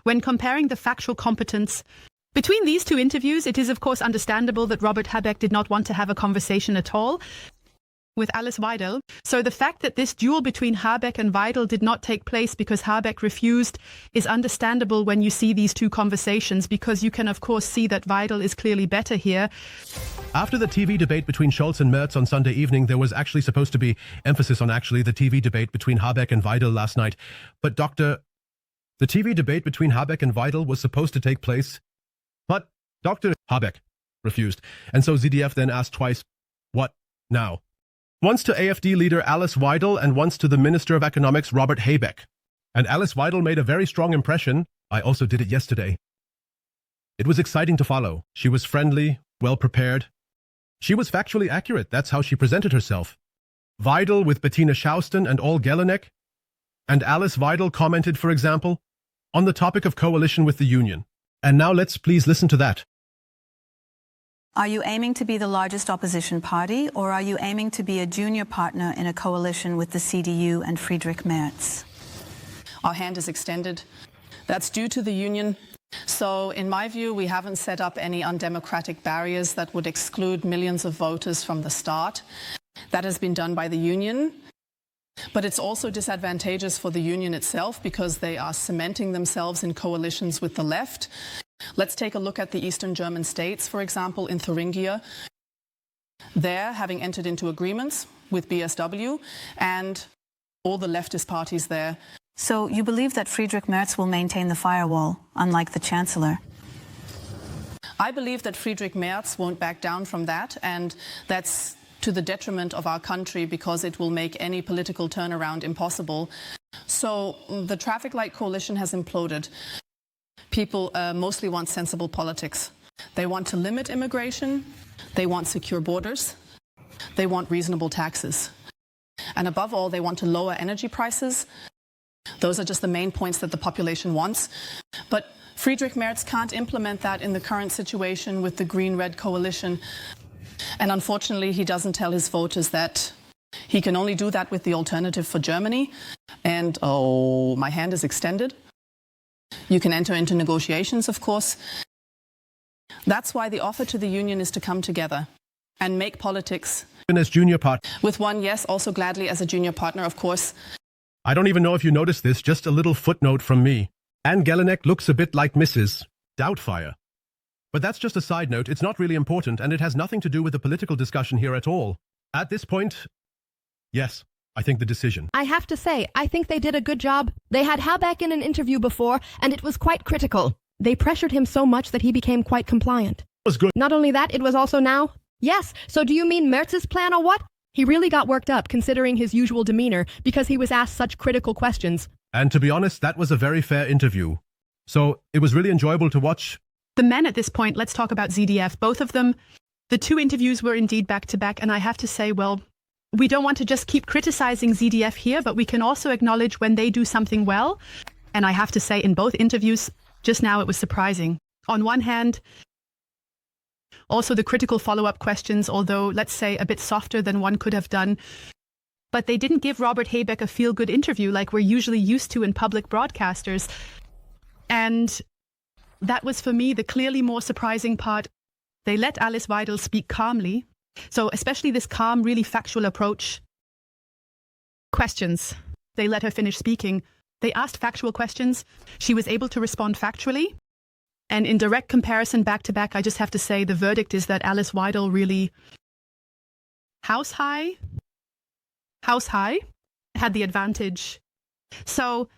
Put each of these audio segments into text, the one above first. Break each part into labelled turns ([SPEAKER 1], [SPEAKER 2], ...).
[SPEAKER 1] When comparing the factual competence between these two interviews, it is of course understandable that Robert Habeck did not want to have a conversation at all with Alice Weidel. So the fact that this duel between Habeck and Weidel did not take place because Habeck refused is understandable when you see these two conversations, because you can of course see that Weidel is clearly better here.
[SPEAKER 2] After the TV debate between Scholz and Merz on Sunday evening, there was actually supposed to be emphasis on the TV debate between Habeck and Weidel last night. But the TV debate between Habeck and Weidel was supposed to take place, but Dr. Habeck refused. And so ZDF then asked twice, what now? Once to AfD leader Alice Weidel and once to the Minister of Economics Robert Habeck. And Alice Weidel made a very strong impression. I also did it yesterday. It was exciting to follow. She was friendly, well prepared. She was factually accurate. That's how she presented herself. Weidel with Bettina Schausten and Ol Gelenek. And Alice Weidel commented, for example, on the topic of coalition with the union. And now let's please listen to that.
[SPEAKER 3] Are you aiming to be the largest opposition party, or are you aiming to be a junior partner in a coalition with the CDU and Friedrich Merz?
[SPEAKER 4] Our hand is extended. That's due to the union. So in my view, we haven't set up any undemocratic barriers that would exclude millions of voters from the start. That has been done by the union. But it's also disadvantageous for the union itself because they are cementing themselves in coalitions with the left. Let's take a look at the Eastern German states, for example, in Thuringia. They're having entered into agreements with BSW and all the leftist parties there.
[SPEAKER 3] So you believe that Friedrich Merz will maintain the firewall, unlike the Chancellor?
[SPEAKER 4] I believe that Friedrich Merz won't back down from that, and that's to the detriment of our country because it will make any political turnaround impossible. So the traffic light coalition has imploded. People mostly want sensible politics. They want to limit immigration. They want secure borders. They want reasonable taxes. And above all, they want to lower energy prices. Those are just the main points that the population wants. But Friedrich Merz can't implement that in the current situation with the Green-Red coalition. And unfortunately, he doesn't tell his voters that he can only do that with the Alternative for Germany. And, oh, my hand is extended. You can enter into negotiations, of course. That's why the offer to the union is to come together and make politics.
[SPEAKER 2] As junior partner.
[SPEAKER 4] With one, yes, also gladly as a junior partner, of course.
[SPEAKER 2] I don't even know if you noticed this, just a little footnote from me. Anne Gelenek looks a bit like Mrs. Doubtfire. But that's just a side note, it's not really important, and it has nothing to do with the political discussion here at all. At this point, yes, I think the decision.
[SPEAKER 5] I have to say, I think they did a good job. They had Habeck in an interview before, and it was quite critical. They pressured him so much that he became quite compliant.
[SPEAKER 2] It was good.
[SPEAKER 5] Not only that, it was also now. Yes, so do you mean Merz's plan or what? He really got worked up considering his usual demeanor because he was asked such critical questions.
[SPEAKER 2] And to be honest, that was a very fair interview. So it was really enjoyable to watch.
[SPEAKER 1] The men at this point, let's talk about ZDF. Both of them, the two interviews were indeed back-to-back, and I have to say, well, we don't want to just keep criticizing ZDF here, but we can also acknowledge when they do something well. And I have to say, in both interviews, just now it was surprising. On one hand, also the critical follow-up questions, although, let's say, a bit softer than one could have done. But they didn't give Robert Habeck a feel-good interview like we're usually used to in public broadcasters. And that was, for me, the clearly more surprising part. They let Alice Weidel speak calmly. So especially this calm, really factual approach. Questions. They let her finish speaking. They asked factual questions. She was able to respond factually. And in direct comparison, back-to-back, I just have to say the verdict is that Alice Weidel really house high, had the advantage. So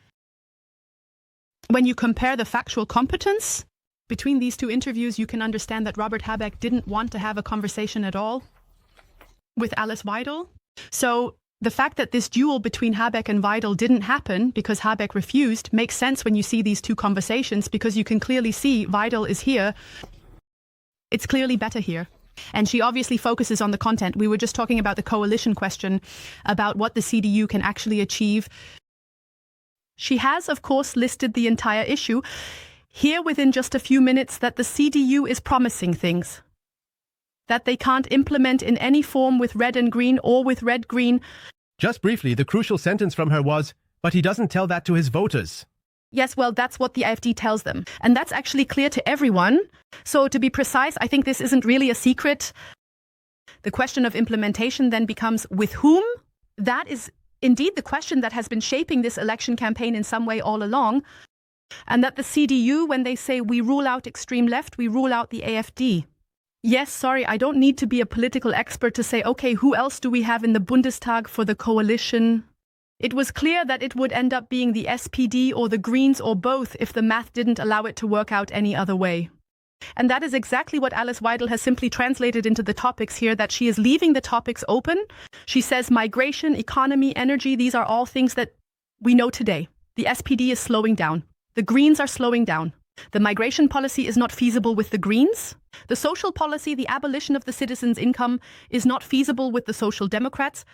[SPEAKER 1] when you compare the factual competence between these two interviews, you can understand that Robert Habeck didn't want to have a conversation at all with Alice Weidel. So the fact that this duel between Habeck and Weidel didn't happen because Habeck refused makes sense when you see these two conversations, because you can clearly see Weidel is here. It's clearly better here. And she obviously focuses on the content. We were just talking about the coalition question, about what the CDU can actually achieve. She has, of course, listed the entire issue here within just a few minutes that the CDU is promising things that they can't implement in any form with red and green or with red-green.
[SPEAKER 2] Just briefly, the crucial sentence from her was, but he doesn't tell that to his voters.
[SPEAKER 1] Yes, well, that's what the AfD tells them. And that's actually clear to everyone. So to be precise, I think this isn't really a secret. The question of implementation then becomes with whom? That is indeed the question that has been shaping this election campaign in some way all along. And that the CDU, when they say we rule out extreme left, we rule out the AfD. Yes, sorry, I don't need to be a political expert to say, okay, who else do we have in the Bundestag for the coalition? It was clear that it would end up being the SPD or the Greens or both if the math didn't allow it to work out any other way. And that is exactly what Alice Weidel has simply translated into the topics here, that she is leaving the topics open. She says migration, economy, energy, these are all things that we know today. The SPD is slowing down. The Greens are slowing down. The migration policy is not feasible with the Greens. The social policy, the abolition of the citizens' income, is not feasible with the Social Democrats.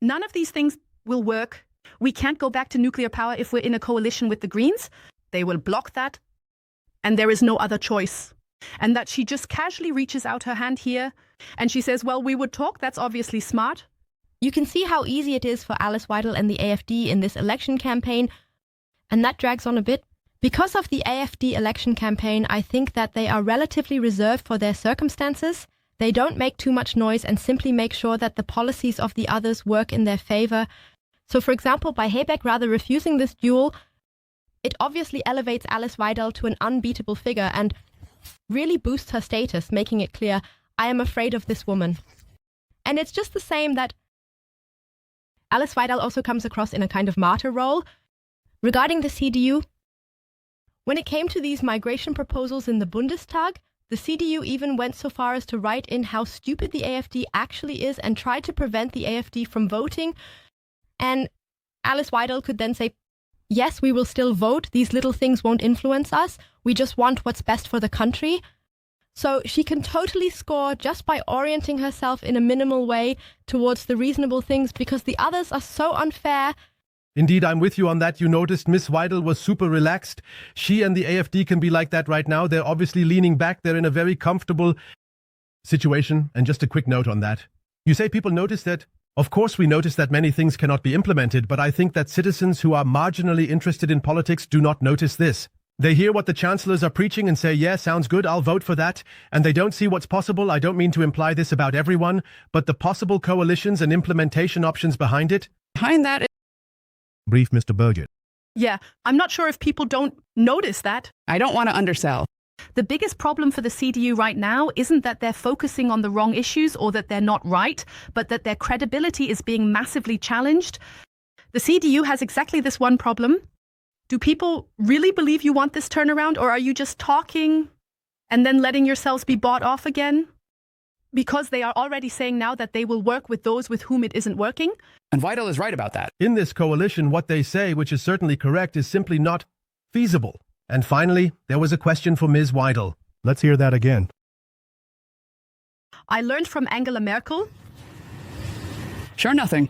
[SPEAKER 1] None of these things will work. We can't go back to nuclear power if we're in a coalition with the Greens. They will block that. And there is no other choice. And that she just casually reaches out her hand here and she says, well, we would talk. That's obviously smart.
[SPEAKER 5] You can see how easy it is for Alice Weidel and the AfD in this election campaign. And that drags on a bit. Because of the AfD election campaign, I think that they are relatively reserved for their circumstances. They don't make too much noise and simply make sure that the policies of the others work in their favor. So, for example, by Habeck rather refusing this duel, it obviously elevates Alice Weidel to an unbeatable figure and really boosts her status, making it clear, I am afraid of this woman. And it's just the same that Alice Weidel also comes across in a kind of martyr role. Regarding the CDU, when it came to these migration proposals in the Bundestag, the CDU even went so far as to write in how stupid the AfD actually is and tried to prevent the AfD from voting. And Alice Weidel could then say, yes, we will still vote. These little things won't influence us. We just want what's best for the country. So she can totally score just by orienting herself in a minimal way towards the reasonable things because the others are so unfair.
[SPEAKER 2] Indeed, I'm with you on that. You noticed Miss Weidel was super relaxed. She and the AfD can be like that right now. They're obviously leaning back. They're in a very comfortable situation. And just a quick note on that. You say people notice that? Of course, we notice that many things cannot be implemented, but I think that citizens who are marginally interested in politics do not notice this. They hear what the chancellors are preaching and say, yeah, sounds good, I'll vote for that. And they don't see what's possible. I don't mean to imply this about everyone, but the possible coalitions and implementation options behind it.
[SPEAKER 6] Behind that,
[SPEAKER 2] Brief Mr. Burgett.
[SPEAKER 1] Yeah, I'm not sure if people don't notice that.
[SPEAKER 6] I don't want to undersell.
[SPEAKER 1] The biggest problem for the CDU right now isn't that they're focusing on the wrong issues or that they're not right, but that their credibility is being massively challenged. The CDU has exactly this one problem. Do people really believe you want this turnaround, or are you just talking and then letting yourselves be bought off again? Because they are already saying now that they will work with those with whom it isn't working.
[SPEAKER 6] And Weidel is right about that.
[SPEAKER 2] In this coalition, what they say, which is certainly correct, is simply not feasible. And finally, there was a question for Ms. Weidel. Let's hear that again.
[SPEAKER 1] I learned from Angela Merkel.
[SPEAKER 6] Sure, nothing.